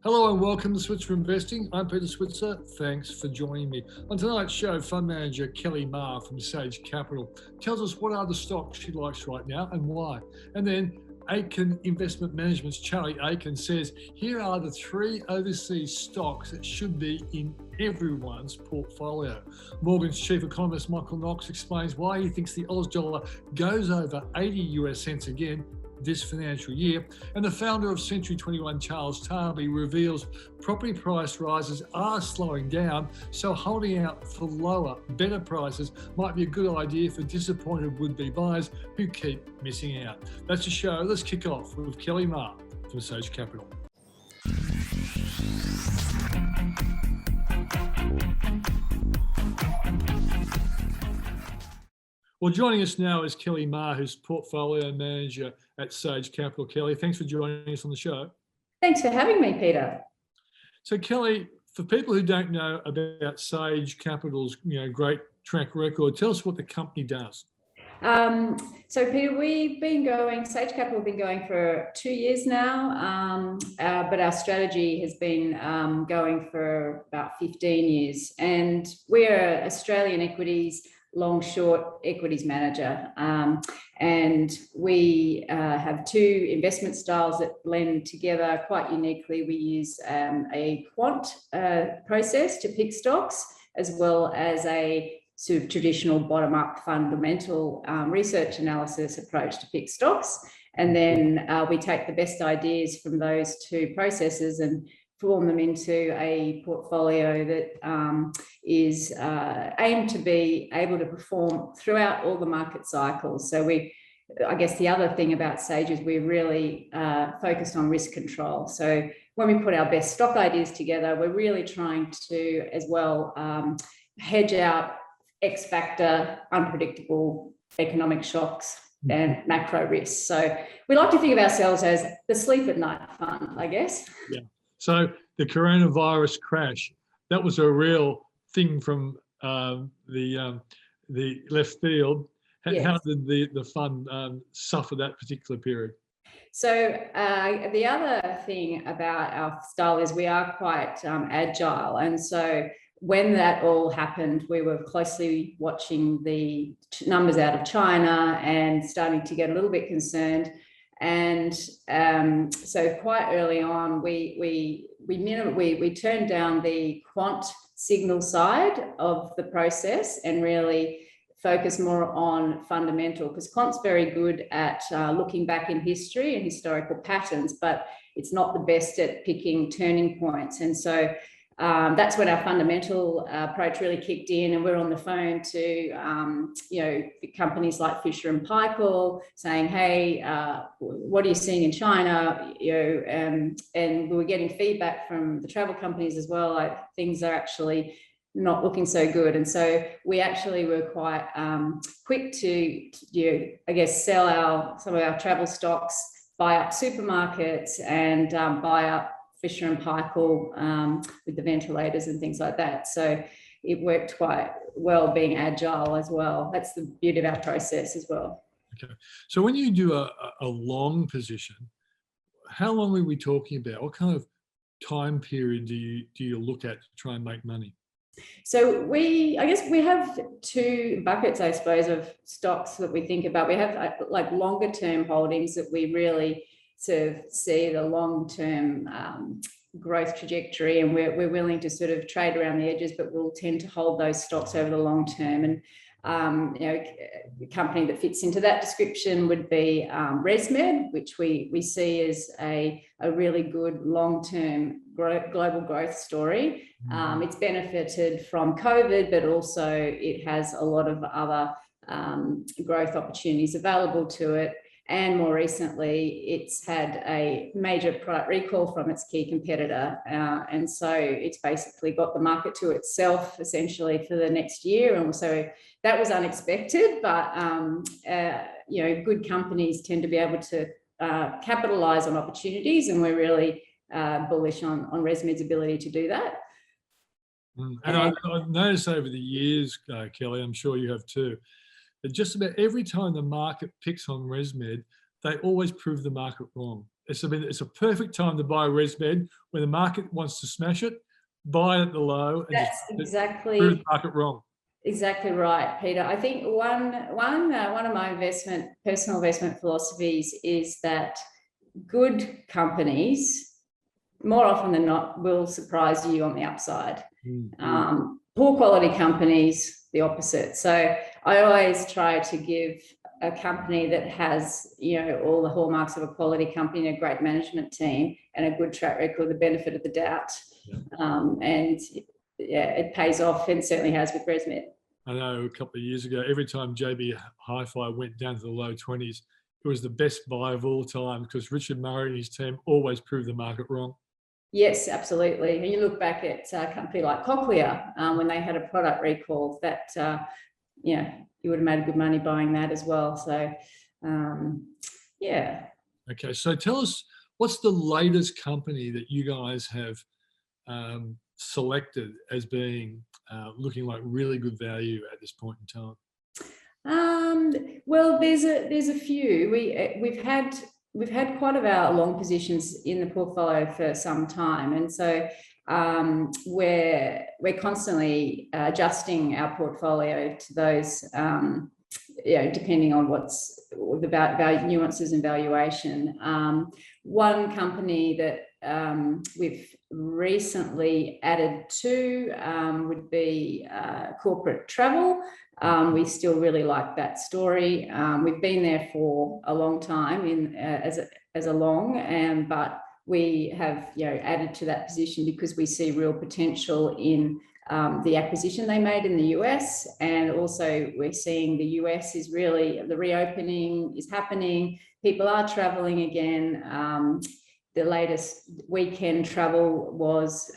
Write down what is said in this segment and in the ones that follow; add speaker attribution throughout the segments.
Speaker 1: Hello and welcome to Switzer Investing. I'm Peter Switzer. Thanks for joining me. On tonight's show, fund manager Kelli Meagher from Sage Capital tells us what are the stocks she likes right now and why. And then Aitken Investment Management's Charlie Aitken says, here are the 3 overseas stocks that should be in everyone's portfolio. Morgan's chief economist Michael Knox explains why he thinks the Aus dollar goes over 80 US cents again this financial year. And the founder of Century 21, Charles Tarbey, reveals property price rises are slowing down, so holding out for lower, better prices might be a good idea for disappointed would-be buyers who keep missing out. That's the show. Let's kick off with Kelli Meagher from Sage Capital. Well, joining us now is Kelli Meagher, who's portfolio manager at Sage Capital. Kelli, thanks for joining us on the show.
Speaker 2: Thanks for having me, Peter.
Speaker 1: So, Kelli, for people who don't know about Sage Capital's great track record, tell us what the company does.
Speaker 2: So, Peter, Sage Capital have been going for 2 years now, but our strategy has been going for about 15 years. And we're Australian equities, long-short equities manager. And we have 2 investment styles that blend together quite uniquely. We use a quant process to pick stocks, as well as a sort of traditional bottom-up fundamental research analysis approach to pick stocks. And then we take the best ideas from those 2 processes and form them into a portfolio that is aimed to be able to perform throughout all the market cycles. So I guess the other thing about Sage is we're really focused on risk control. So when we put our best stock ideas together, we're really trying to, as well, hedge out X factor, unpredictable economic shocks and macro risks. So we like to think of ourselves as the sleep at night fund, I guess.
Speaker 1: Yeah. So the coronavirus crash, that was a real thing from the left field.
Speaker 2: Yes.
Speaker 1: How did the fund suffer that particular period?
Speaker 2: So the other thing about our style is we are quite agile. And so when that all happened, we were closely watching the numbers out of China and starting to get a little bit concerned. And so quite early on, we turned down the quant signal side of the process and really focus more on fundamental, because quant's very good at looking back in history and historical patterns, but it's not the best at picking turning points. And so that's when our fundamental approach really kicked in, and we're on the phone to companies like Fisher and Paykel saying, hey, what are you seeing in China? And we were getting feedback from the travel companies as well, like things are actually not looking so good. And so we actually were quite quick to sell some of our travel stocks, buy up supermarkets, and buy up Fisher and Paykel with the ventilators and things like that. So it worked quite well being agile as well. That's the beauty of our process as well.
Speaker 1: Okay. So when you do a long position, how long are we talking about? What kind of time period do you look at to try and make money?
Speaker 2: So we have 2 buckets, I suppose, of stocks that we think about. We have like longer term holdings that we really sort of see the long-term growth trajectory, and we're willing to sort of trade around the edges, but we'll tend to hold those stocks over the long term. And the company that fits into that description would be ResMed, which we see as a really good long-term global growth story. It's benefited from COVID, but also it has a lot of other growth opportunities available to it. And more recently, it's had a major product recall from its key competitor. And so it's basically got the market to itself essentially for the next year. And so that was unexpected, but good companies tend to be able to capitalize on opportunities. And we're really bullish on ResMed's ability to do that.
Speaker 1: And I've noticed over the years, Kelli, I'm sure you have too, that just about every time the market picks on ResMed, they always prove the market wrong. it's a perfect time to buy ResMed when the market wants to smash it. Buy it at the low and
Speaker 2: That's
Speaker 1: just prove the market wrong.
Speaker 2: Exactly right, Peter. I think one of my personal investment philosophies is that good companies, more often than not, will surprise you on the upside. Poor quality companies, the opposite. So I always try to give a company that has, all the hallmarks of a quality company, a great management team, and a good track record, the benefit of the doubt. And it pays off, and certainly has with ResMed.
Speaker 1: I know a couple of years ago, every time JB Hi-Fi went down to the low 20s, it was the best buy of all time because Richard Murray and his team always proved the market wrong.
Speaker 2: Yes, absolutely. And you look back at a company like Cochlear, when they had a product recall, that, you would have made good money buying that as well. So, yeah.
Speaker 1: Okay, so tell us, what's the latest company that you guys have selected as being looking like really good value at this point in time?
Speaker 2: Well, there's a few. We've had quite of our long positions in the portfolio for some time, and so we're constantly adjusting our portfolio to those, depending on what's the nuances and valuation. One company that we've recently added to would be corporate travel. We still really like that story. We've been there for a long time as a long, but we have added to that position because we see real potential in the acquisition they made in the US, and also we're seeing the US is really, the reopening is happening. People are traveling again. The latest weekend travel was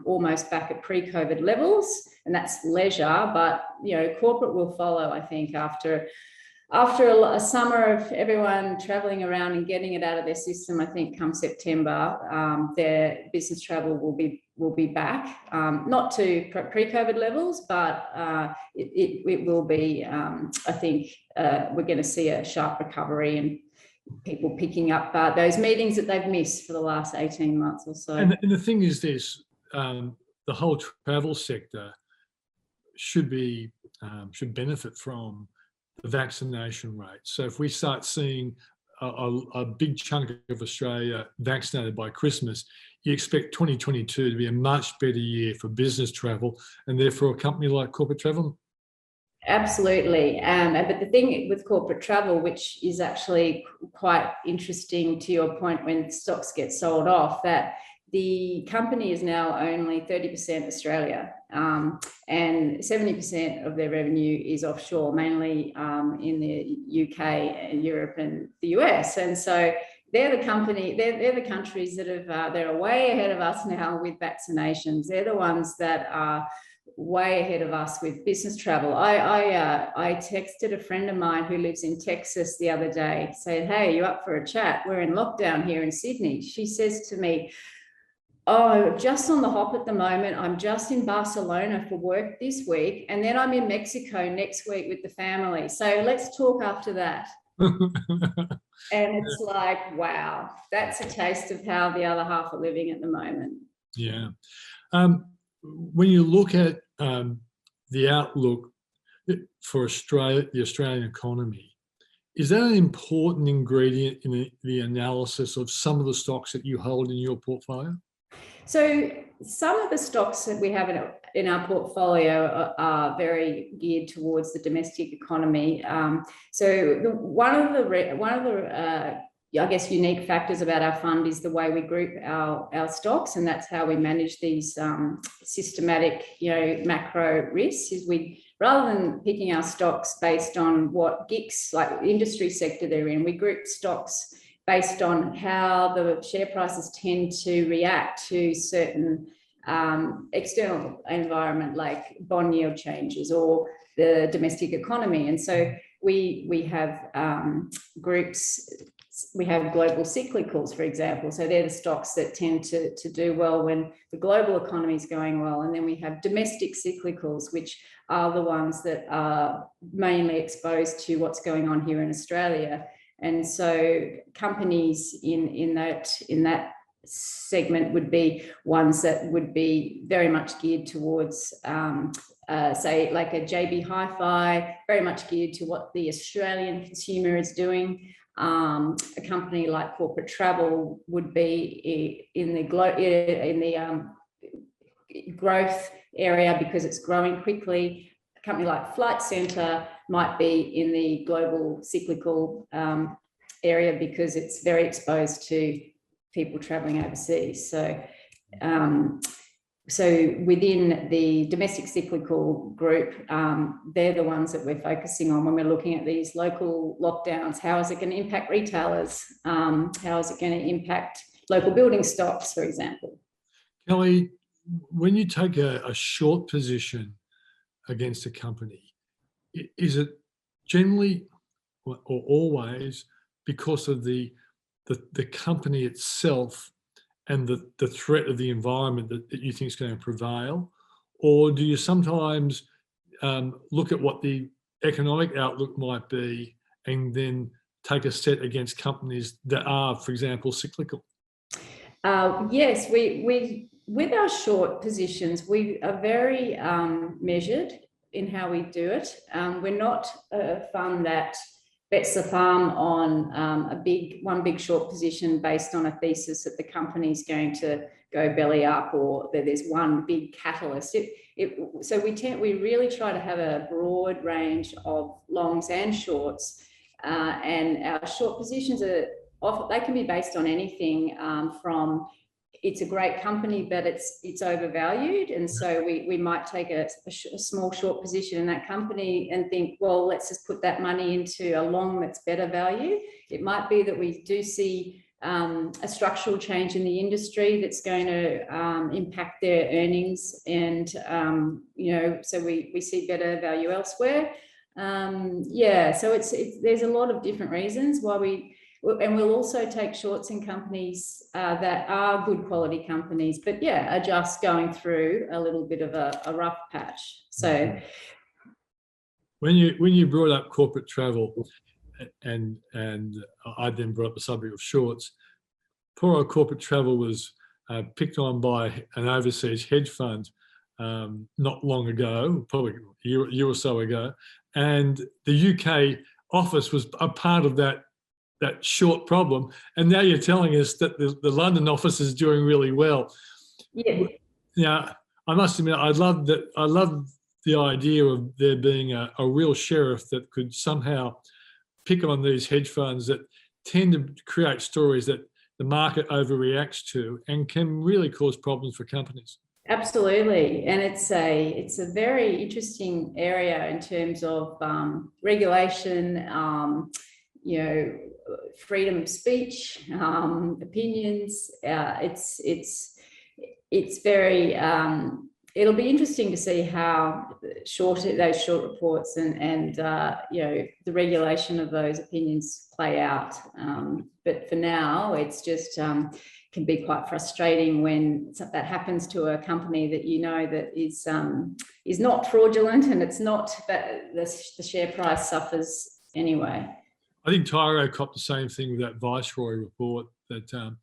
Speaker 2: almost back at pre-COVID levels, and that's leisure, but corporate will follow, I think, after a summer of everyone traveling around and getting it out of their system. I think come September, their business travel will be back, not to pre-COVID levels, but it will be. I think we're going to see a sharp recovery and people picking up those meetings that they've missed for the last 18 months or so.
Speaker 1: And the thing is this, the whole travel sector should benefit from the vaccination rate. So if we start seeing a big chunk of Australia vaccinated by Christmas, you expect 2022 to be a much better year for business travel, and therefore a company like corporate travel.
Speaker 2: Absolutely. But the thing with corporate travel, which is actually quite interesting to your point when stocks get sold off, that the company is now only 30% Australia, and 70% of their revenue is offshore, mainly in the UK and Europe and the US. And so they're the countries that they're way ahead of us now with vaccinations. They're the ones that are way ahead of us with business travel. I texted a friend of mine who lives in Texas the other day, saying, "Hey, you up for a chat? We're in lockdown here in Sydney." She says to me, "Oh, just on the hop at the moment. I'm just in Barcelona for work this week, and then I'm in Mexico next week with the family. So let's talk after that." And it's like, wow, that's a taste of how the other half are living at the moment.
Speaker 1: Yeah. When you look at the outlook for Australia, the Australian economy, is that an important ingredient in the analysis of some of the stocks that you hold in your portfolio?
Speaker 2: So some of the stocks that we have in our portfolio are very geared towards the domestic economy. So one of the I guess unique factors about our fund is the way we group our stocks, and that's how we manage these systematic, macro risks. Is we, rather than picking our stocks based on what GICS, like industry sector they're in, we group stocks based on how the share prices tend to react to certain external environment, like bond yield changes or the domestic economy. And so we have groups. We have global cyclicals, for example. So they're the stocks that tend to do well when the global economy is going well. And then we have domestic cyclicals, which are the ones that are mainly exposed to what's going on here in Australia. And so companies in that segment would be ones that would be very much geared towards, say, like a JB Hi-Fi, very much geared to what the Australian consumer is doing. A company like Corporate Travel would be in the growth area because it's growing quickly. A company like Flight Centre might be in the global cyclical area because it's very exposed to people traveling overseas. So within the domestic cyclical group, they're the ones that we're focusing on when we're looking at these local lockdowns. How is it going to impact retailers? How is it going to impact local building stocks, for example?
Speaker 1: Kelli, when you take a short position against a company, is it generally or always because of the company itself and the threat of the environment that you think is going to prevail? Or do you sometimes look at what the economic outlook might be and then take a set against companies that are, for example, cyclical?
Speaker 2: Yes, we with our short positions, we are very measured in how we do it. We're not a fund that bets the farm on one big short position based on a thesis that the company's going to go belly up or that there's one big catalyst. So we really try to have a broad range of longs and shorts, and our short positions they can be based on anything from it's a great company, but it's overvalued. And so we might take a small short position in that company and think, well, let's just put that money into a long that's better value. It might be that we do see a structural change in the industry that's going to impact their earnings. And, so we see better value elsewhere. So there's a lot of different reasons why and we'll also take shorts in companies that are good quality companies, but are just going through a little bit of a rough patch. So
Speaker 1: when you brought up Corporate Travel, and I then brought up the subject of shorts, poor old Corporate Travel was picked on by an overseas hedge fund not long ago, probably a year or so ago, and the UK office was a part of that short problem, and now you're telling us that the London office is doing really well.
Speaker 2: Yeah.
Speaker 1: Now, I must admit, I love the idea of there being a real sheriff that could somehow pick on these hedge funds that tend to create stories that the market overreacts to and can really cause problems for companies.
Speaker 2: Absolutely, and it's a very interesting area in terms of regulation. Freedom of speech, opinions. It's very. It'll be interesting to see how those short reports and the regulation of those opinions play out. But for now, it's just can be quite frustrating when that happens to a company that that is not fraudulent, and it's not that the share price suffers anyway.
Speaker 1: I think Tarbey copped the same thing with that Viceroy report, that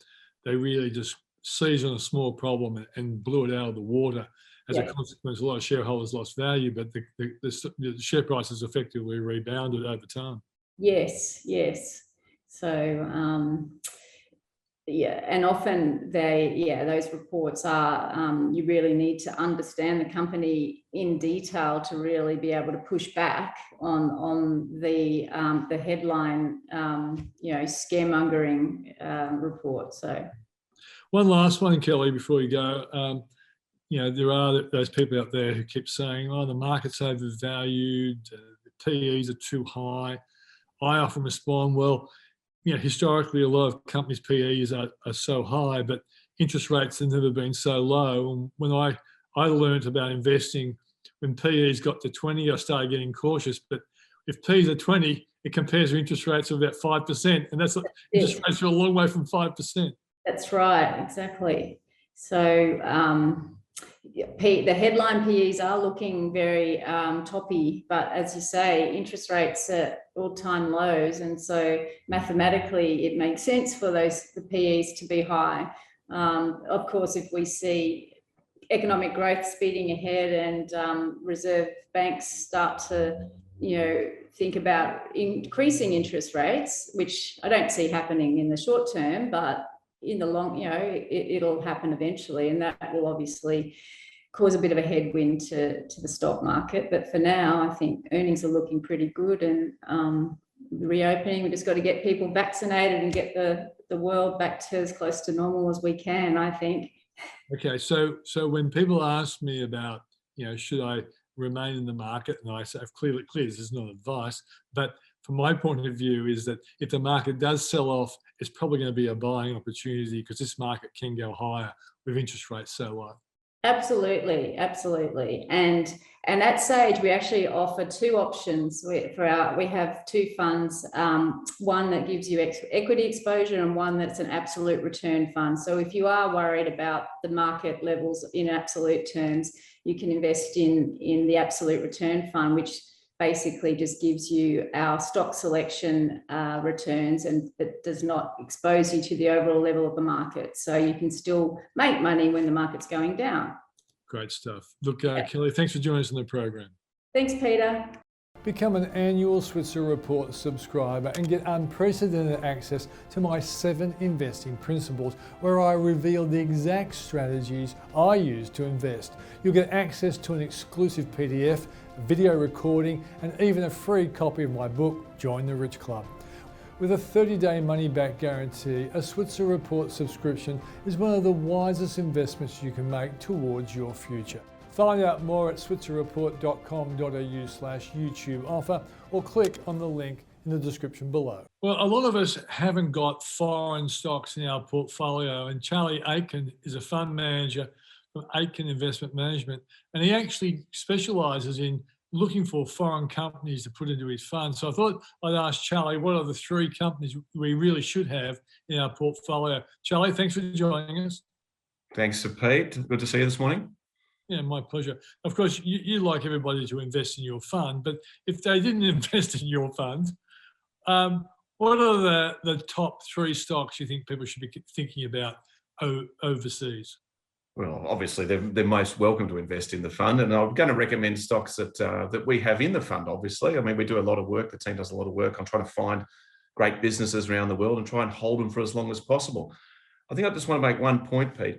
Speaker 1: they really just seized on a small problem and blew it out of the water. As a consequence, a lot of shareholders lost value, but the share price has effectively rebounded over time. Yes.
Speaker 2: So, and often those reports are, you really need to understand the company in detail to really be able to push back on the headline, scaremongering report. So,
Speaker 1: one last one, Kelli, before you go. There are those people out there who keep saying, "Oh, the market's overvalued, the PEs are too high." I often respond, well, historically, a lot of companies' PEs are so high, but interest rates have never been so low. And when I learned about investing, when PEs got to 20, I started getting cautious. But if PEs are 20, it compares to interest rates of about 5%, and interest rates are a long way from 5%.
Speaker 2: That's right, exactly. So, the headline PEs are looking very toppy, but as you say, interest rates at all-time lows, and so mathematically it makes sense for the PEs to be high. Of course, if we see economic growth speeding ahead and reserve banks start to, think about increasing interest rates, which I don't see happening in the short term, but in the long, it'll happen eventually, and that will obviously cause a bit of a headwind to the stock market. But for now, I think earnings are looking pretty good, and reopening, we just got to get people vaccinated and get the world back to as close to normal as we can, I think.
Speaker 1: Okay, so when people ask me about, should I remain in the market, and I say, clearly this is not advice, but from my point of view is that if the market does sell off, it's probably going to be a buying opportunity, because this market can go higher with interest rates so low.
Speaker 2: Absolutely. And at Sage, we actually offer two options we have two funds, one that gives you equity exposure and one that's an absolute return fund. So if you are worried about the market levels in absolute terms, you can invest in the absolute return fund, which basically just gives you our stock selection returns, and it does not expose you to the overall level of the market. So you can still make money when the market's going down.
Speaker 1: Great stuff. Look, Kelli, thanks for joining us on the program.
Speaker 2: Thanks, Peter.
Speaker 1: Become an annual Switzer Report subscriber and get unprecedented access to my 7 investing principles, where I reveal the exact strategies I use to invest. You'll get access to an exclusive PDF, video recording, and even a free copy of my book, Join the Rich Club. With a 30-day money-back guarantee, a Switzer Report subscription is one of the wisest investments you can make towards your future. Find out more at switzerreport.com.au/YouTube offer, or click on the link in the description below. Well, a lot of us haven't got foreign stocks in our portfolio, and Charlie Aitken is a fund manager from Aitken Investment Management, and he actually specialises in looking for foreign companies to put into his fund. So I thought I'd ask Charlie, what are the 3 companies we really should have in our portfolio? Charlie, thanks for joining us.
Speaker 3: Thanks, Pete. Good to see you this morning.
Speaker 1: Yeah, my pleasure. Of course, you like everybody to invest in your fund, but if they didn't invest in your fund, what are the top 3 stocks you think people should be thinking about overseas?
Speaker 3: Well, obviously, they're most welcome to invest in the fund, and I'm going to recommend stocks that we have in the fund, obviously. I mean, we do a lot of work. The team does a lot of work on trying to find great businesses around the world and try and hold them for as long as possible. I think I just want to make one point, Pete.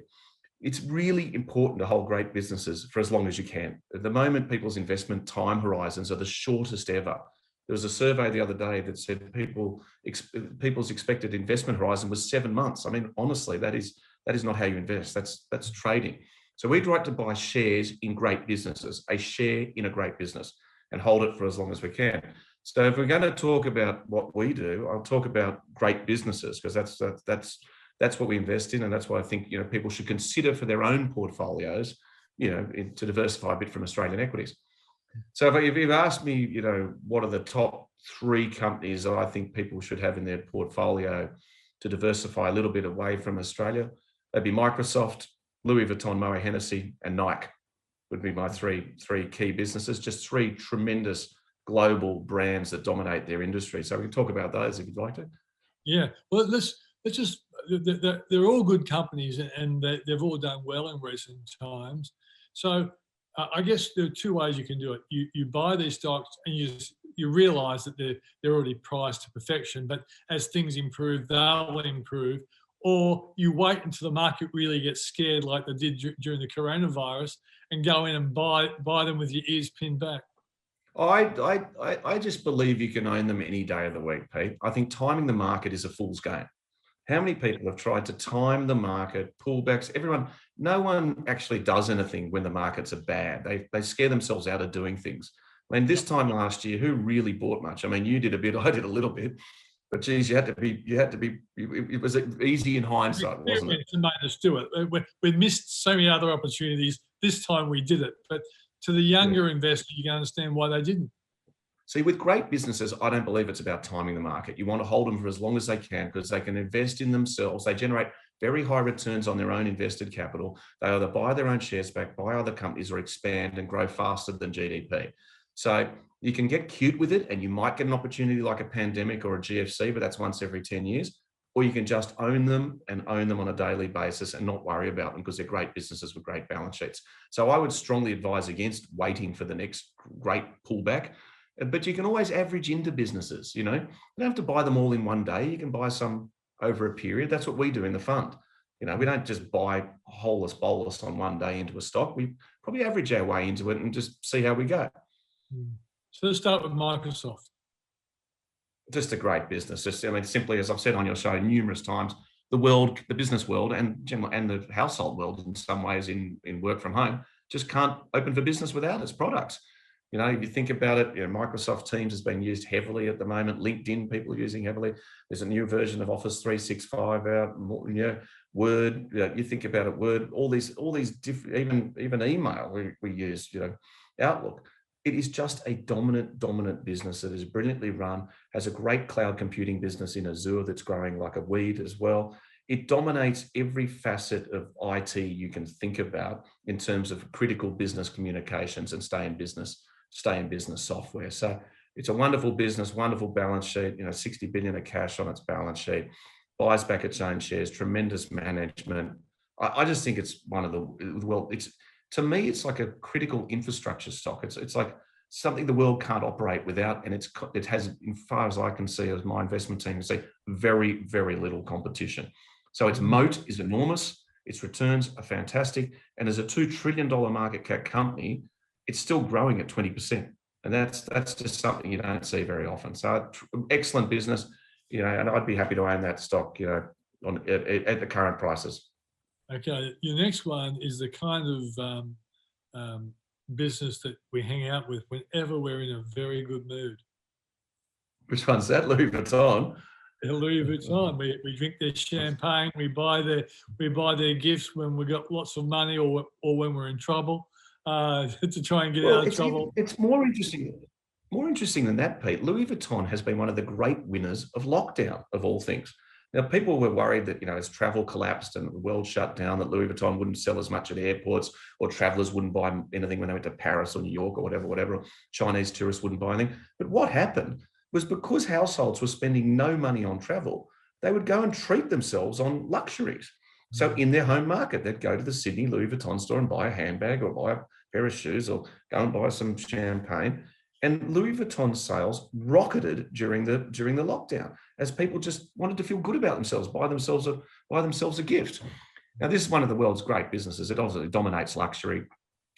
Speaker 3: It's really important to hold great businesses for as long as you can. At the moment, people's investment time horizons are the shortest ever. There was a survey the other day that said people's expected investment horizon was 7 months. I mean, honestly, that is not how you invest. That's trading. So we'd like to buy shares in great businesses, a share in a great business, and hold it for as long as we can. So if we're going to talk about what we do, I'll talk about great businesses, because that's what we invest in, and that's why I think people should consider for their own portfolios, to diversify a bit from Australian equities. So if you've asked me, what are the top 3 companies that I think people should have in their portfolio to diversify a little bit away from Australia, that'd be Microsoft, Louis Vuitton, Moët Hennessy, and Nike would be my three key businesses. Just 3 tremendous global brands that dominate their industry. So we can talk about those if you'd like to.
Speaker 1: Yeah, well, let's just. They're all good companies, and they've all done well in recent times. So I guess there are 2 ways you can do it. You buy these stocks and you realise that they're already priced to perfection, but as things improve, they'll improve. Or you wait until the market really gets scared, like they did during the coronavirus, and go in and buy them with your ears pinned back.
Speaker 3: I just believe you can own them any day of the week, Pete. I think timing the market is a fool's game. How many people have tried to time the market, pullbacks? No one actually does anything when the markets are bad. They scare themselves out of doing things. I mean, this time last year, who really bought much? I mean, you did a bit, I did a little bit, but geez, you had to be. It was easy in hindsight, wasn't it?
Speaker 1: To make us do it. We missed so many other opportunities. This time we did it, but to the younger investor, you can understand why they didn't.
Speaker 3: See, with great businesses, I don't believe it's about timing the market. You want to hold them for as long as they can, because they can invest in themselves. They generate very high returns on their own invested capital. They either buy their own shares back, buy other companies, or expand and grow faster than GDP. So you can get cute with it, and you might get an opportunity like a pandemic or a GFC, but that's once every 10 years. Or you can just own them on a daily basis and not worry about them because they're great businesses with great balance sheets. So I would strongly advise against waiting for the next great pullback. But you can always average into businesses, you know. You don't have to buy them all in one day. You can buy some over a period. That's what we do in the fund. You know, we don't just buy holus bolus on one day into a stock. We probably average our way into it and just see how we go.
Speaker 1: So let's start with Microsoft.
Speaker 3: Just a great business. Just, I mean, simply as I've said on your show numerous times, the business world and the household world in some ways in work from home just can't open for business without its products. You know, if you think about it, you know, Microsoft Teams has been used heavily at the moment. LinkedIn, people are using heavily. There's a new version of Office 365 out. You know, Word. You know, you think about it, Word. All these different, even email we use. You know, Outlook. It is just a dominant business that is brilliantly run, has a great cloud computing business in Azure that's growing like a weed as well. It dominates every facet of IT you can think about in terms of critical business communications and stay in business software. So it's a wonderful business, wonderful balance sheet, you know, 60 billion of cash on its balance sheet, buys back its own shares, tremendous management. I just think it's one of the, to me, it's like a critical infrastructure stock. It's like something the world can't operate without, and it has, as far as I can see, as my investment team can see, very, very little competition. So its moat is enormous, its returns are fantastic, and as a $2 trillion market cap company, it's still growing at 20%, and that's just something you don't see very often. So excellent business, you know, and I'd be happy to own that stock, you know, at the current prices.
Speaker 1: Okay, your next one is the kind of business that we hang out with whenever we're in a very good mood.
Speaker 3: Which one's that? Louis Vuitton.
Speaker 1: Louis Vuitton. We drink their champagne. We buy their gifts when we got lots of money or when we're in trouble to try and get out of trouble.
Speaker 3: It's more interesting than that, Pete. Louis Vuitton has been one of the great winners of lockdown, of all things. Now, people were worried that, you know, as travel collapsed and the world shut down, that Louis Vuitton wouldn't sell as much at airports, or travelers wouldn't buy anything when they went to Paris or New York or whatever, or Chinese tourists wouldn't buy anything. But what happened was, because households were spending no money on travel, they would go and treat themselves on luxuries. So in their home market, they'd go to the Sydney Louis Vuitton store and buy a handbag or buy a pair of shoes or go and buy some champagne. And Louis Vuitton sales rocketed during the lockdown, as people just wanted to feel good about themselves, buy themselves a gift. Now, this is one of the world's great businesses. It obviously dominates luxury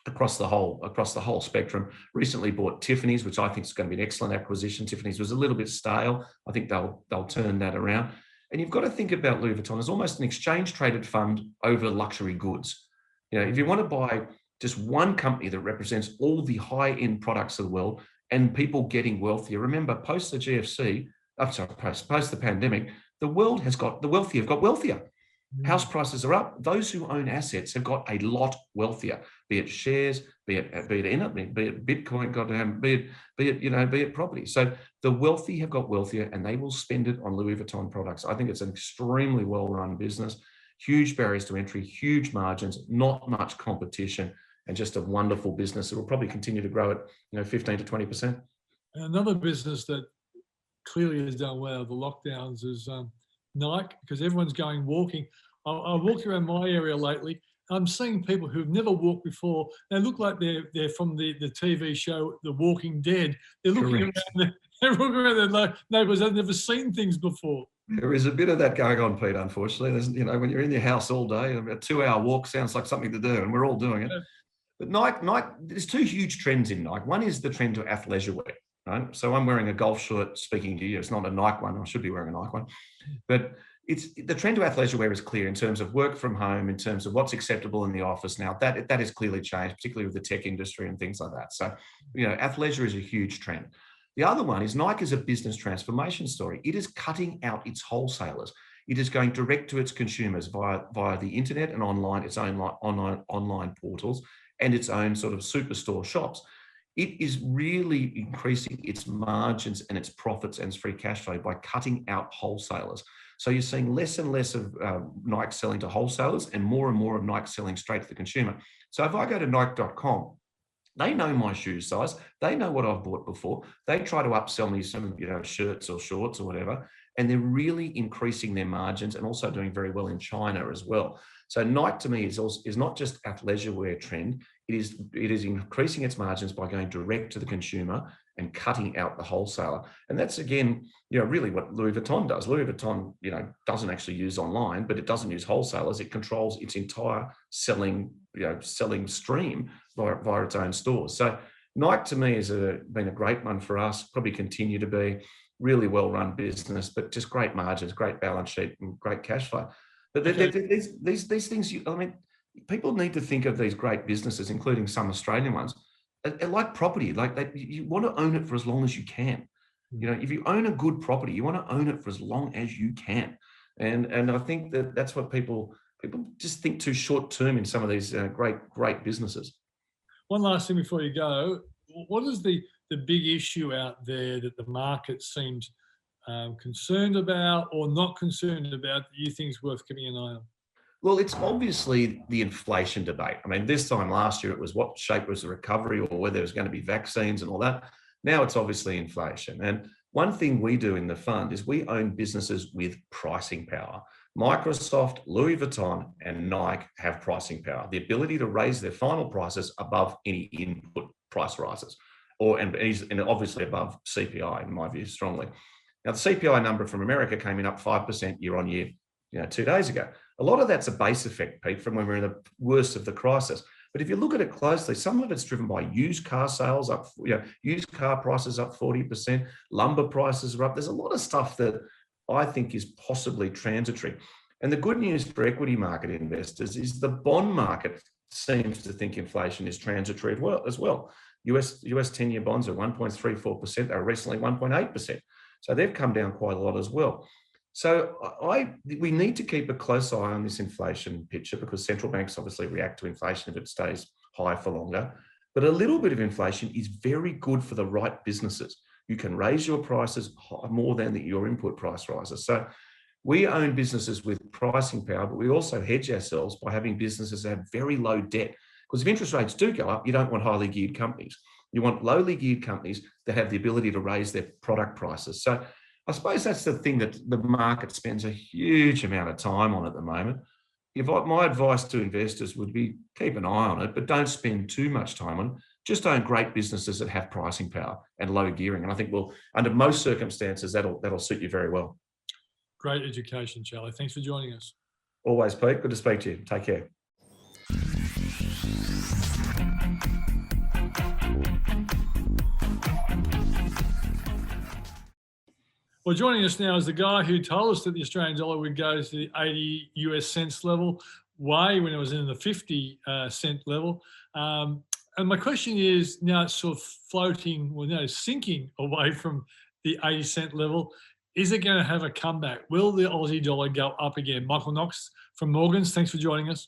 Speaker 3: across the whole spectrum. Recently bought Tiffany's, which I think is going to be an excellent acquisition. Tiffany's was a little bit stale. I think they'll turn that around. And you've got to think about Louis Vuitton as almost an exchange traded fund over luxury goods. You know, if you want to buy just one company that represents all the high-end products of the world, and people getting wealthier. Remember, post the GFC, post the pandemic, the wealthy have got wealthier. House prices are up. Those who own assets have got a lot wealthier, be it shares, be it Bitcoin, be it property. So the wealthy have got wealthier, and they will spend it on Louis Vuitton products. I think it's an extremely well-run business, huge barriers to entry, huge margins, not much competition, and just a wonderful business that will probably continue to grow at 15 to 20%.
Speaker 1: Another business that clearly has done well, the lockdowns, is Nike, because everyone's going walking. I walked around my area lately. I'm seeing people who've never walked before. They look like they're from the TV show The Walking Dead. They're looking around. They're looking around their neighbours. They've never seen things before.
Speaker 3: There is a bit of that going on, Pete. Unfortunately, there's, when you're in your house all day, a 2-hour walk sounds like something to do, and we're all doing it. Yeah. But Nike, there's two huge trends in Nike. One is the trend to athleisure wear. Right? So I'm wearing a golf shirt speaking to you. It's not a Nike one. I should be wearing a Nike one. But it's the trend to athleisure wear is clear in terms of work from home, in terms of what's acceptable in the office now. That has clearly changed, particularly with the tech industry and things like that. So, athleisure is a huge trend. The other one is Nike is a business transformation story. It is cutting out its wholesalers. It is going direct to its consumers via the internet and online, its own online portals and its own sort of superstore shops. It is really increasing its margins and its profits and its free cash flow by cutting out wholesalers. So you're seeing less and less of Nike selling to wholesalers and more of Nike selling straight to the consumer. So if I go to Nike.com, they know my shoe size. They know what I've bought before. They try to upsell me some, shirts or shorts or whatever, and they're really increasing their margins and also doing very well in China as well. So Nike to me is not just athleisure wear trend. It is increasing its margins by going direct to the consumer and cutting out the wholesaler. And that's again, really what Louis Vuitton does. Louis Vuitton, doesn't actually use online, but it doesn't use wholesalers. It controls its entire selling stream via its own stores. So Nike to me has been a great one for us, probably continue to be. Really well-run business, but just great margins, great balance sheet, and great cash flow. But these things, people need to think of these great businesses, including some Australian ones, like property. You want to own it for as long as you can. If you own a good property, you want to own it for as long as you can. And I think that's what people just think too short term in some of these great businesses.
Speaker 1: One last thing before you go, what is the big issue out there that the market seems concerned about or not concerned about that you think is worth keeping an eye on?
Speaker 3: Well, it's obviously the inflation debate. This time last year, it was what shape was the recovery or whether there was going to be vaccines and all that. Now it's obviously inflation. And one thing we do in the fund is we own businesses with pricing power. Microsoft, Louis Vuitton, and Nike have pricing power, the ability to raise their final prices above any input price rises, and obviously above CPI, in my view, strongly. Now, the CPI number from America came in up 5% year on year, 2 days ago. A lot of that's a base effect, Pete, from when we're in the worst of the crisis. But if you look at it closely, some of it's driven by used car sales up, used car prices up 40%, lumber prices are up. There's a lot of stuff that I think is possibly transitory. And the good news for equity market investors is the bond market seems to think inflation is transitory as well. US 10-year bonds are 1.34%. They were recently 1.8%. So they've come down quite a lot as well. So we need to keep a close eye on this inflation picture because central banks obviously react to inflation if it stays high for longer. But a little bit of inflation is very good for the right businesses. You can raise your prices more than your input price rises. So we own businesses with pricing power, but we also hedge ourselves by having businesses that have very low debt. Because if interest rates do go up, you don't want highly geared companies. You want lowly geared companies that have the ability to raise their product prices. So I suppose that's the thing that the market spends a huge amount of time on at the moment. My advice to investors would be keep an eye on it, but don't spend too much time on it. Just own great businesses that have pricing power and low gearing. And I think, under most circumstances, that'll suit you very well.
Speaker 1: Great education, Charlie. Thanks for joining us.
Speaker 3: Always, Pete. Good to speak to you. Take care.
Speaker 1: Well, joining us now is the guy who told us that the Australian dollar would go to the 80 US cents level way when it was in the 50 cent level. And my question is, now it's sort of floating, sinking away from the 80 cent level. Is it going to have a comeback? Will the Aussie dollar go up again? Michael Knox from Morgans, thanks for joining us.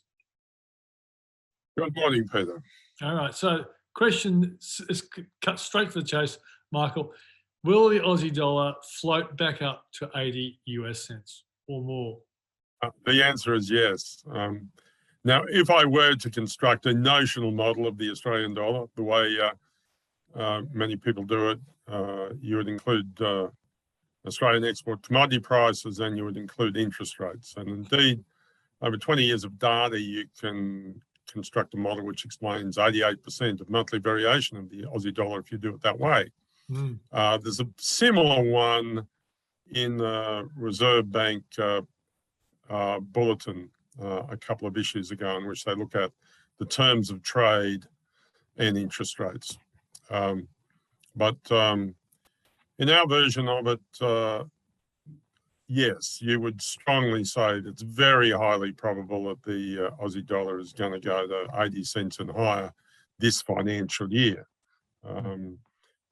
Speaker 4: Good morning, Peter.
Speaker 1: All right, so question is cut straight to the chase, Michael. Will the Aussie dollar float back up to 80 US cents or more?
Speaker 4: The answer is yes. Now, if I were to construct a notional model of the Australian dollar, the way many people do it, you would include Australian export commodity prices and you would include interest rates. And indeed, over 20 years of data, you can construct a model which explains 88% of monthly variation of the Aussie dollar if you do it that way. There's a similar one in the Reserve Bank bulletin a couple of issues ago, in which they look at the terms of trade and interest rates. But in our version of it, yes, you would strongly say that it's very highly probable that the Aussie dollar is going to go to 80 cents and higher this financial year.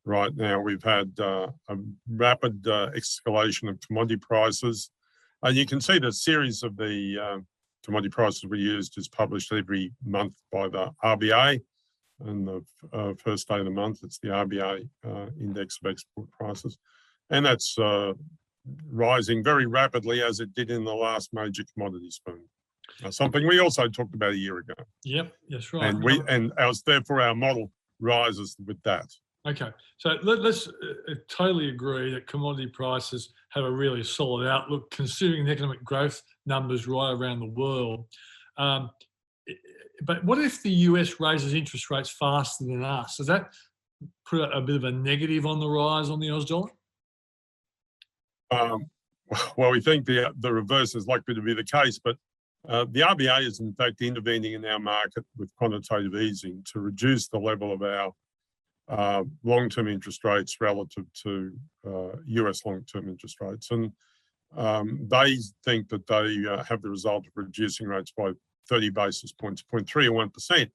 Speaker 4: Right now, we've had a rapid escalation of commodity prices. And you can see the series of the commodity prices we used is published every month by the RBA. And the first day of the month, it's the RBA index of export prices. And that's rising very rapidly as it did in the last major commodities boom. Something we also talked about a year ago.
Speaker 1: Yep, that's right.
Speaker 4: And therefore our model rises with that.
Speaker 1: Okay, so let's totally agree that commodity prices have a really solid outlook considering the economic growth numbers right around the world. But what if the US raises interest rates faster than us? Does that put a bit of a negative on the rise on the Aus dollar?
Speaker 4: Well, we think the reverse is likely to be the case, but the RBA is in fact intervening in our market with quantitative easing to reduce the level of our long-term interest rates relative to US long-term interest rates. And they think that they have the result of reducing rates by 30 basis points, 0.3 or 1%,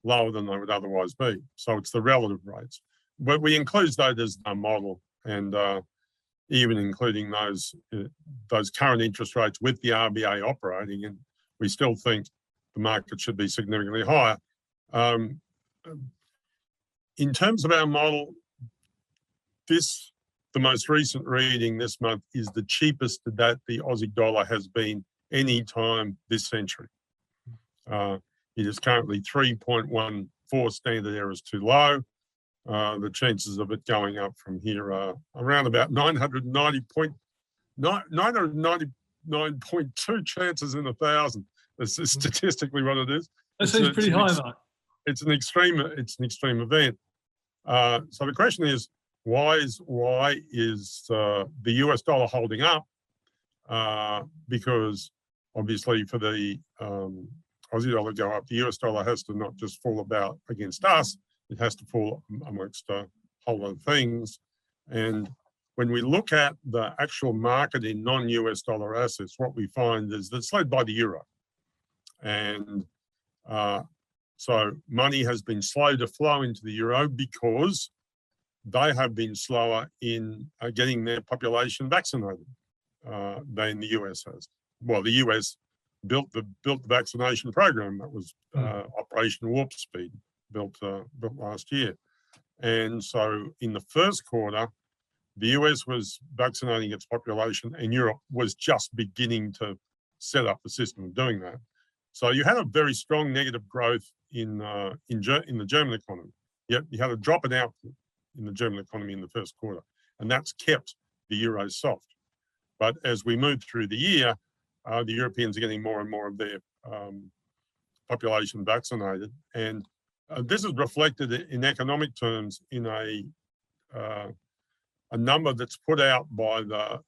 Speaker 4: lower than they would otherwise be. So it's the relative rates. But we include that as our model, and even including those current interest rates with the RBA operating, and we still think the market should be significantly higher. In terms of our model, the most recent reading this month is the cheapest that the Aussie dollar has been any time this century. It is currently 3.14 standard errors too low. The chances of it going up from here are around about 999.2 chances in 1,000. That's statistically what it is.
Speaker 1: That seems pretty high, mate.
Speaker 4: It's an extreme event. So the question is, why is the US dollar holding up? Because obviously for the Aussie dollar go up, the US dollar has to not just fall about against us, it has to fall amongst a whole lot of things. And when we look at the actual market in non-US dollar assets, what we find is that it's led by the euro. And so money has been slow to flow into the euro because they have been slower in getting their population vaccinated than the US has. Well, the US built the vaccination program that was Operation Warp Speed, built last year. And so in the first quarter, the US was vaccinating its population and Europe was just beginning to set up the system of doing that. So you had a very strong negative growth in the German economy. Yet you had a drop in output in the German economy in the first quarter, and that's kept the euro soft. But as we move through the year, the Europeans are getting more and more of their population vaccinated, and this is reflected in economic terms in a number that's put out by the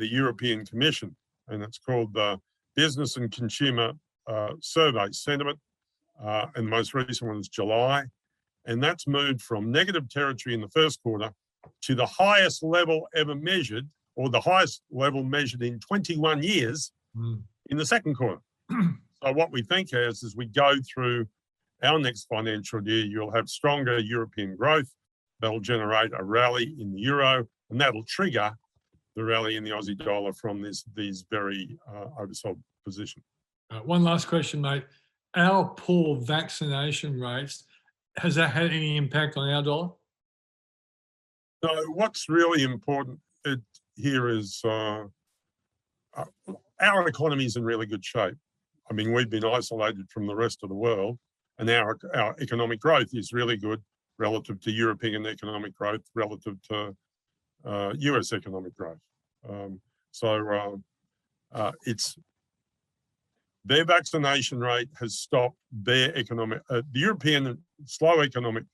Speaker 4: European Commission, and it's called the Business and Consumer Survey Sentiment, and the most recent one is July, and that's moved from negative territory in the first quarter to the highest level ever measured, or the highest level measured in 21 years in the second quarter. So what we think is, as we go through our next financial year, you'll have stronger European growth. That'll generate a rally in the euro, and that'll trigger the rally in the Aussie dollar from these very oversold positions.
Speaker 1: One last question, mate. Our poor vaccination rates, has that had any impact on our dollar?
Speaker 4: No, what's really important here is our economy is in really good shape. I mean, we've been isolated from the rest of the world, and our economic growth is really good relative to European economic growth, relative to US economic growth. It's their vaccination rate has stopped their economic, the European slow economic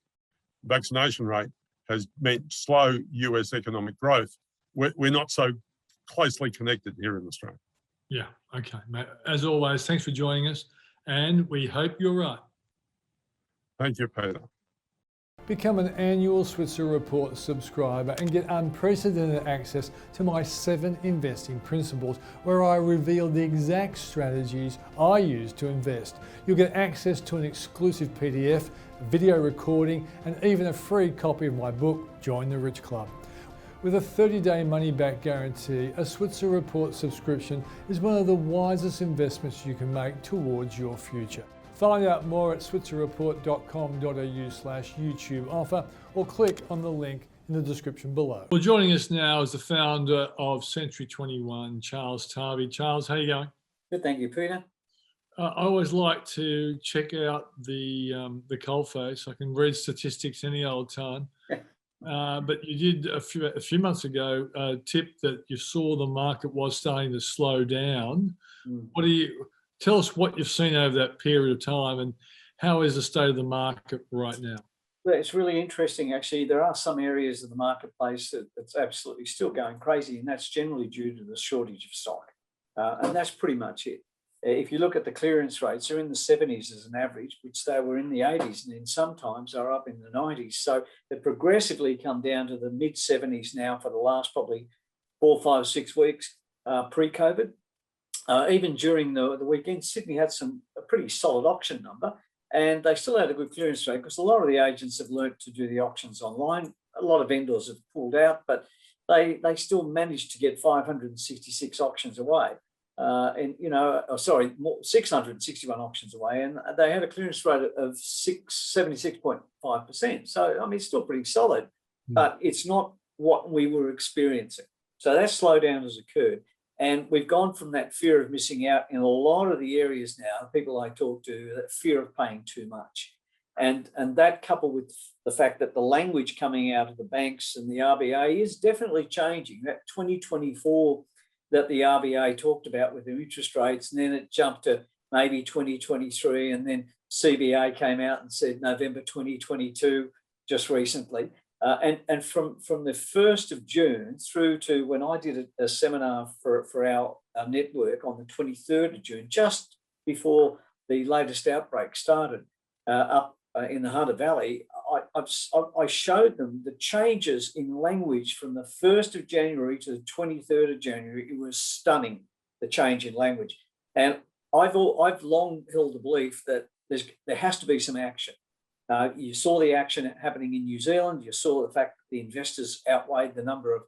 Speaker 4: vaccination rate has meant slow US economic growth. We're not so closely connected here in Australia.
Speaker 1: Yeah, okay, mate. As always, thanks for joining us, and we hope you're right.
Speaker 4: Thank you, Peter.
Speaker 1: Become an annual Switzer Report subscriber and get unprecedented access to my 7 investing principles, where I reveal the exact strategies I use to invest. You'll get access to an exclusive PDF, video recording, and even a free copy of my book, Join the Rich Club. With a 30-day money-back guarantee, a Switzer Report subscription is one of the wisest investments you can make towards your future. Find out more at switzerreport.com.au/YouTube offer, or click on the link in the description below. Well, joining us now is the founder of Century 21, Charles Tarbey. Charles, how are you going?
Speaker 5: Good, thank you, Peter.
Speaker 1: I always like to check out the coalface. I can read statistics any old time. But you did a few months ago tip that you saw the market was starting to slow down. What do you tell us what you've seen over that period of time, and how is the state of the market right now?
Speaker 5: Well, it's really interesting, actually. There are some areas of the marketplace that's absolutely still going crazy, and that's generally due to the shortage of stock. And that's pretty much it. If you look at the clearance rates, they're in the 70s as an average, which they were in the 80s, and then sometimes are up in the 90s. So they've progressively come down to the mid 70s now for the last probably 4, 5, 6 weeks pre-COVID. Even during the weekend, Sydney had a pretty solid auction number, and they still had a good clearance rate because a lot of the agents have learnt to do the auctions online. A lot of vendors have pulled out, but they still managed to get 566 auctions away. 661 auctions away, and they had a clearance rate of 76.5%. So, I mean, it's still pretty solid, but it's not what we were experiencing. So that slowdown has occurred. And we've gone from that fear of missing out in a lot of the areas now, people I talk to, that fear of paying too much. And that coupled with the fact that the language coming out of the banks and the RBA is definitely changing. That 2024 that the RBA talked about with their interest rates, and then it jumped to maybe 2023, and then CBA came out and said November 2022 just recently. And from the 1st of June through to when I did a seminar for our network on the 23rd of June, just before the latest outbreak started up in the Hunter Valley, I showed them the changes in language from the 1st of January to the 23rd of January. It was stunning, the change in language. And I've long held the belief that there has to be some action. You saw the action happening in New Zealand. You saw the fact that the investors outweighed the number of,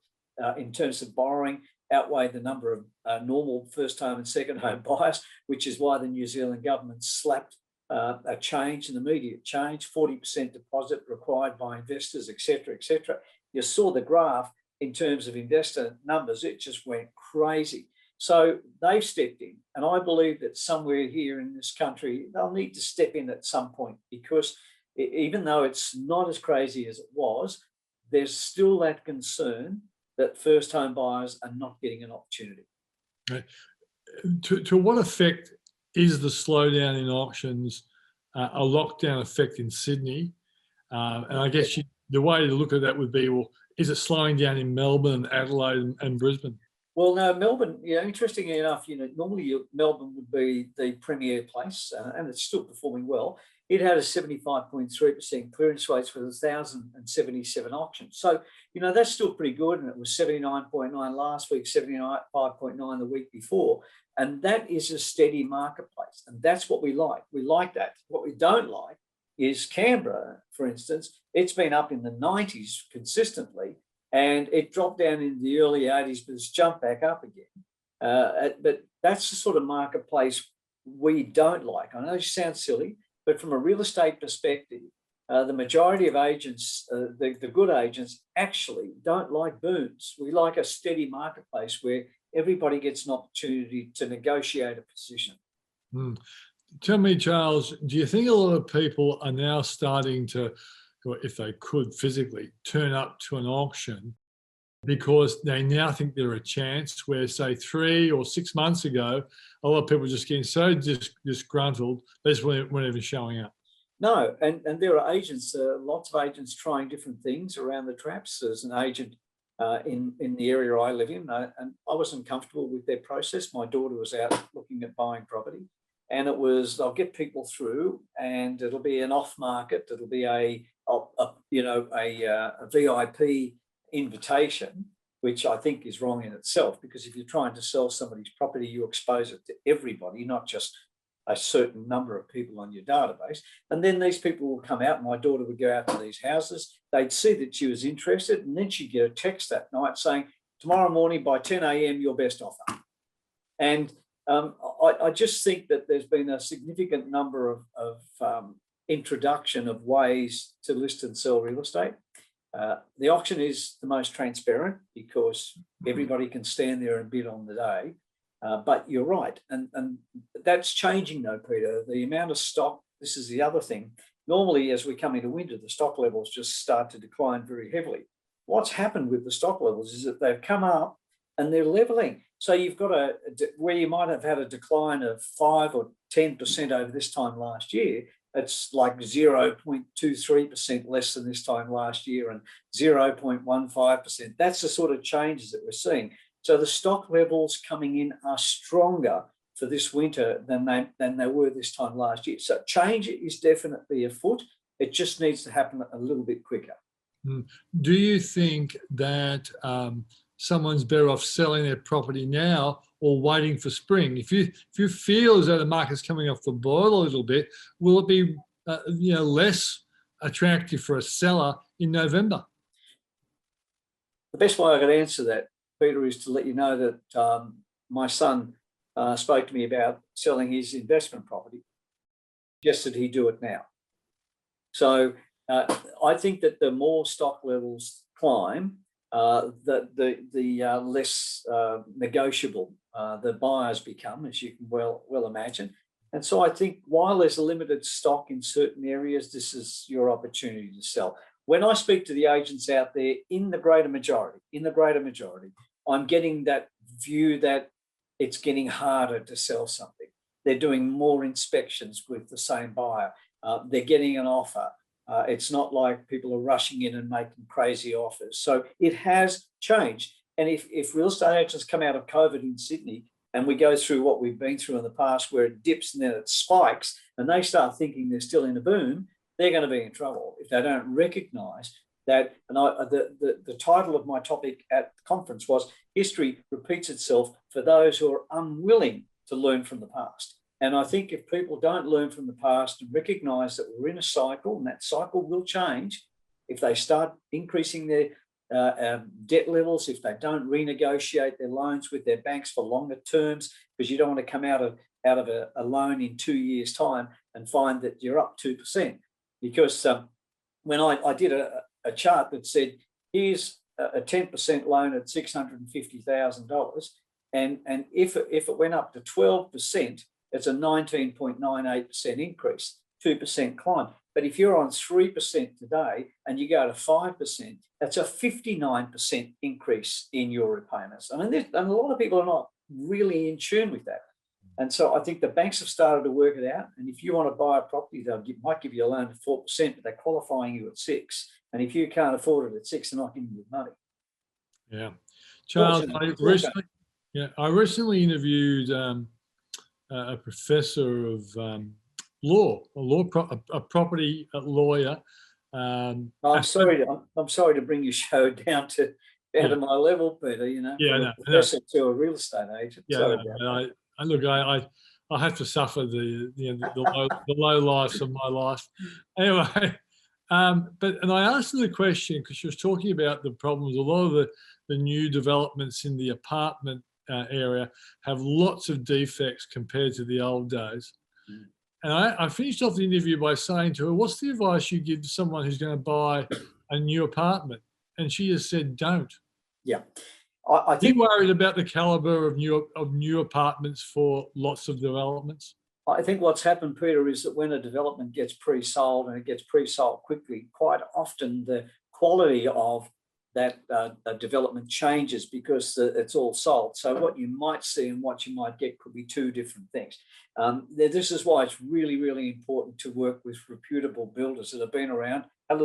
Speaker 5: in terms of borrowing, outweighed the number of normal first home and second home buyers, which is why the New Zealand government slapped a change, an immediate change, 40% deposit required by investors, et cetera, et cetera. You saw the graph in terms of investor numbers. It just went crazy. So they've stepped in, and I believe that somewhere here in this country, they'll need to step in at some point, because even though it's not as crazy as it was, there's still that concern that first home buyers are not getting an opportunity.
Speaker 1: Okay. To what effect is the slowdown in auctions a lockdown effect in Sydney? And I guess the way to look at that would be, well, is it slowing down in Melbourne, Adelaide and Brisbane? Well,
Speaker 5: no, Melbourne, interestingly enough, normally Melbourne would be the premier place, and it's still performing well. It had a 75.3% clearance rates with 1,077 auctions. So, that's still pretty good. And it was 79.9 last week, 75.9 the week before. And that is a steady marketplace. And that's what we like. We like that. What we don't like is Canberra, for instance. It's been up in the 90s consistently, and it dropped down in the early 80s, but it's jumped back up again. But that's the sort of marketplace we don't like. I know it sounds silly, but from a real estate perspective, the majority of agents, the good agents, actually don't like booms. We like a steady marketplace where everybody gets an opportunity to negotiate a position.
Speaker 1: Tell me, Charles, do you think a lot of people are now starting to, if they could physically, turn up to an auction because they now think they're a chance, where, say, 3 or 6 months ago, a lot of people were just getting so disgruntled, they just weren't even showing up?
Speaker 5: No, and there are agents, lots of agents trying different things around the traps. As an agent in the area I live in, and I wasn't comfortable with their process. My daughter was out looking at buying property, and it was, they'll get people through, and it'll be an off market, it'll be a VIP invitation, which I think is wrong in itself, because if you're trying to sell somebody's property, you expose it to everybody, not just a certain number of people on your database. And then these people will come out. My daughter would go out to these houses. They'd see that she was interested, and then she'd get a text that night saying, tomorrow morning by 10 a.m, your best offer. And I just think that there's been a significant number of introduction of ways to list and sell real estate. The auction is the most transparent because everybody can stand there and bid on the day. But you're right. And that's changing though, Peter. The amount of stock, this is the other thing. Normally, as we come into winter, the stock levels just start to decline very heavily. What's happened with the stock levels is that they've come up and they're leveling. So you've got where you might have had a decline of 5 or 10% over this time last year, it's like 0.23% less than this time last year and 0.15%. That's the sort of changes that we're seeing. So the stock levels coming in are stronger for this winter than they were this time last year. So change is definitely afoot. It just needs to happen a little bit quicker.
Speaker 1: Do you think that someone's better off selling their property now or waiting for spring? If you feel as though the market's coming off the boil a little bit, will it be less attractive for a seller in November?
Speaker 5: The best way I could answer that, Peter, is to let you know that my son spoke to me about selling his investment property. Suggested he do it now. So I think that the more stock levels climb, the less negotiable the buyers become, as you can well imagine. And so I think while there's a limited stock in certain areas, this is your opportunity to sell. When I speak to the agents out there, in the greater majority, I'm getting that view that it's getting harder to sell something. They're doing more inspections with the same buyer. They're getting an offer. It's not like people are rushing in and making crazy offers. So it has changed. And if real estate agents come out of COVID in Sydney and we go through what we've been through in the past where it dips and then it spikes and they start thinking they're still in a boom, they're going to be in trouble if they don't recognise that. And the title of my topic at the conference was History Repeats Itself for Those Who Are Unwilling to Learn from the Past. And I think if people don't learn from the past and recognise that we're in a cycle and that cycle will change, if they start increasing their debt levels, if they don't renegotiate their loans with their banks for longer terms, because you don't want to come out of a loan in 2 years' time and find that you're up 2%. Because when I did a chart that said, here's a 10% loan at $650,000, and if it went up to 12%, it's a 19.98% increase, 2% climb. But if you're on 3% today and you go to 5%, that's a 59% increase in your repayments. And a lot of people are not really in tune with that. And so I think the banks have started to work it out. And if you want to buy a property, might give you a loan at 4%, but they're qualifying you at 6%. And if you can't afford it at 6%, they're not giving you money.
Speaker 1: Yeah. Charles, I recently interviewed a professor of law, a property lawyer.
Speaker 5: I'm sorry to bring your show down to my level, Peter. A professor to a real estate agent. I have to suffer the low lives of my life. Anyway, and I asked her the question because she was talking about the problems. A lot of the new developments in the apartment area have lots of defects compared to the old days. And I finished off the interview by saying to her, what's the advice you give to someone who's going to buy a new apartment? And she just said, don't. Yeah. I think
Speaker 1: you're worried about the caliber of new apartments for lots of developments?
Speaker 5: I think what's happened, Peter, is that when a development gets pre-sold and it gets pre-sold quickly, quite often the quality of that development changes because it's all sold. So what you might see and what you might get could be two different things. This is why it's really, really important to work with reputable builders that have been around, a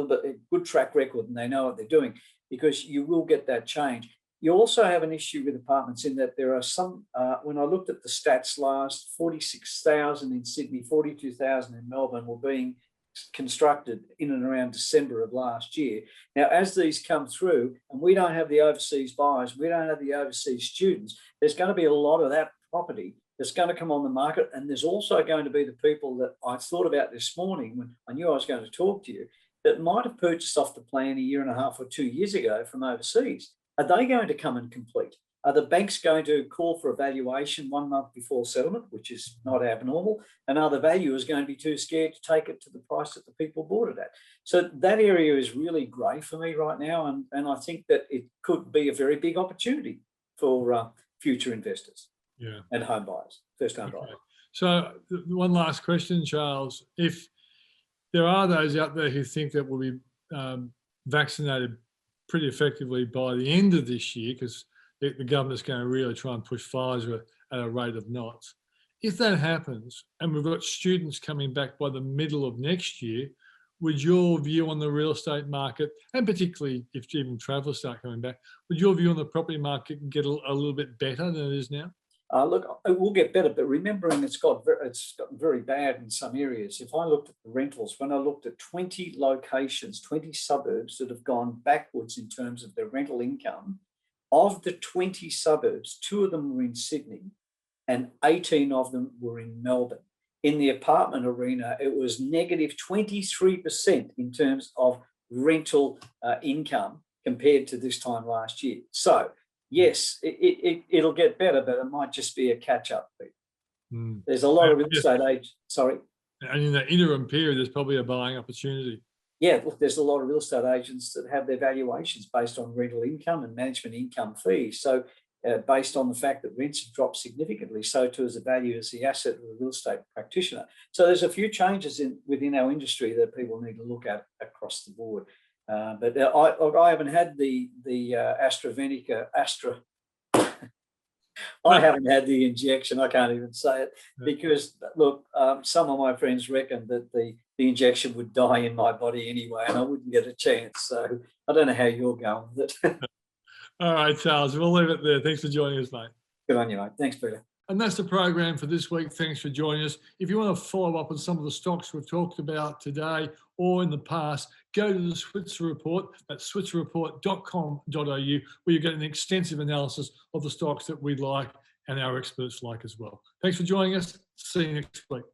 Speaker 5: good track record, and they know what they're doing, because you will get that change. You also have an issue with apartments in that there are some, when I looked at the stats last, 46,000 in Sydney, 42,000 in Melbourne were being constructed in and around December of last year. Now, as these come through, and we don't have the overseas buyers, we don't have the overseas students, there's going to be a lot of that property that's going to come on the market. And there's also going to be the people that I thought about this morning when I knew I was going to talk to you, that might have purchased off the plan a year and a half or 2 years ago from overseas. Are they going to come and complete? Are the banks going to call for a valuation 1 month before settlement, which is not abnormal? And are the valuers going to be too scared to take it to the price that the people bought it at? So that area is really grey for me right now. And I think that it could be a very big opportunity for future investors and home buyers, first home buyers.
Speaker 1: So one last question, Charles. If there are those out there who think that we'll be vaccinated pretty effectively by the end of this year, because the government's going to really try and push Pfizer at a rate of knots. If that happens, and we've got students coming back by the middle of next year, would your view on the real estate market, and particularly if even travellers start coming back, would your view on the property market get a little bit better than it is now?
Speaker 5: Look, it will get better, but remembering it's gotten very bad in some areas. If I looked at the rentals, when I looked at 20 locations, 20 suburbs that have gone backwards in terms of their rental income, of the 20 suburbs, 2 of them were in Sydney and 18 of them were in Melbourne. In the apartment arena, it was negative 23% in terms of rental income compared to this time last year. So, yes, it'll get better, but it might just be a catch-up. There's a lot of real estate agents. Sorry.
Speaker 1: And in that interim period, there's probably a buying opportunity.
Speaker 5: Yeah, look, there's a lot of real estate agents that have their valuations based on rental income and management income fees. So based on the fact that rents have dropped significantly, so too is the value as the asset of the real estate practitioner. So there's a few changes within our industry that people need to look at across the board. But I haven't had the AstraZeneca. I haven't had the injection. I can't even say it because, look, some of my friends reckon that the injection would die in my body anyway, and I wouldn't get a chance. So I don't know how you're going with it.
Speaker 1: All right, Charles, we'll leave it there. Thanks for joining us, mate.
Speaker 5: Good on you, mate. Thanks, Peter.
Speaker 1: And that's the program for this week. Thanks for joining us. If you want to follow up on some of the stocks we've talked about today or in the past, go to the Switzer Report. That's switzerreport.com.au, where you get an extensive analysis of the stocks that we like and our experts like as well. Thanks for joining us. See you next week.